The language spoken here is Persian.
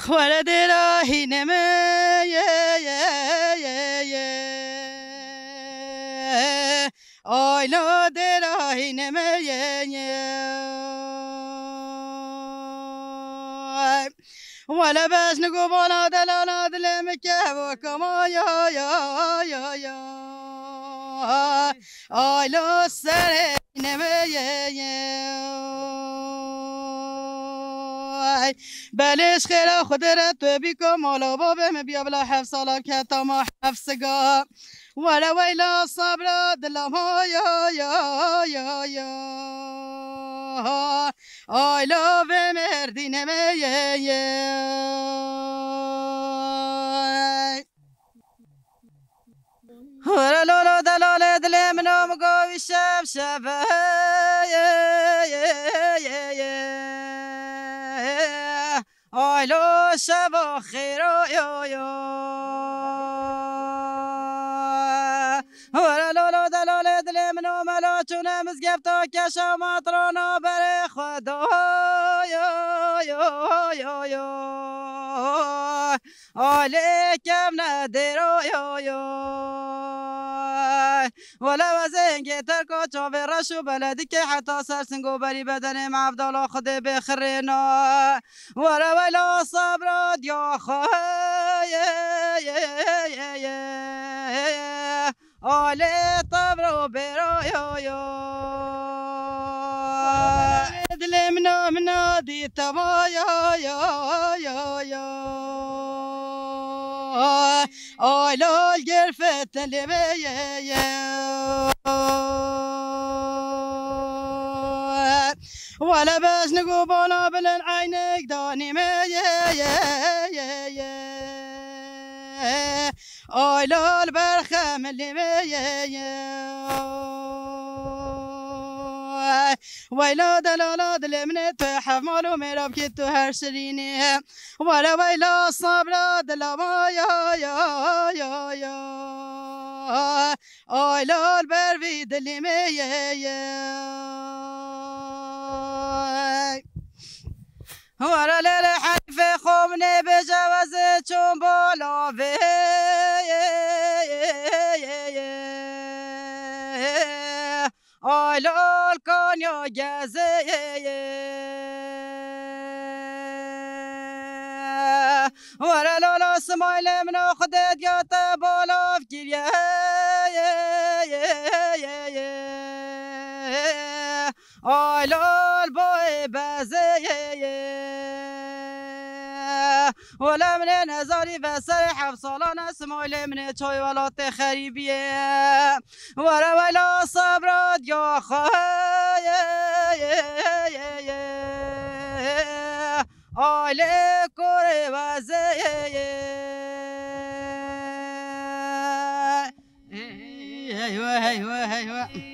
ولد راهي ما آی لا دراهی ولا باش نقول ولا دلانا دلمك وكما يا آی لا سر بلش خیره خدرت بکم حالا بابم بیا بلا 7 سالا که تا ما 7 سگا ولا ویلا صبر دلم یا I love merdine ye Hora lolo dalole dile mnom go vishab shab I lo shab khiro yo Hora lolo dalole dile mnom alo chuna mizgefta kesha matrona bere khada yo عليكم نادر يو ولا وزنجي تركو تشوفي رشو بلدك حتى سرسنجو بري بدن مع عبدالله خد بخرينا ولا صبر يا خاي علي طبرو برو يو دل منا دي تما يا آی لال گرفت لیبه ولا باش نقو بالا بلن عينك داني آی لال برخم لیبه ويلا دلالا دل من تحف مالو ميراب كتو هر شريني ولا ويلا صبر دلا ما يا آي لا البروي دلي مي ورا للحنف خومني بجواز چون بالا في آلال کانیا گزه ورا لالا سمایل من خودت گات بالاف گیریه آلال بای بزه ولا من نزاری و سر 7 سالان اسماعیل من چای ولات خریبیه ولا صبرات یا خای آله کره وزه هیوه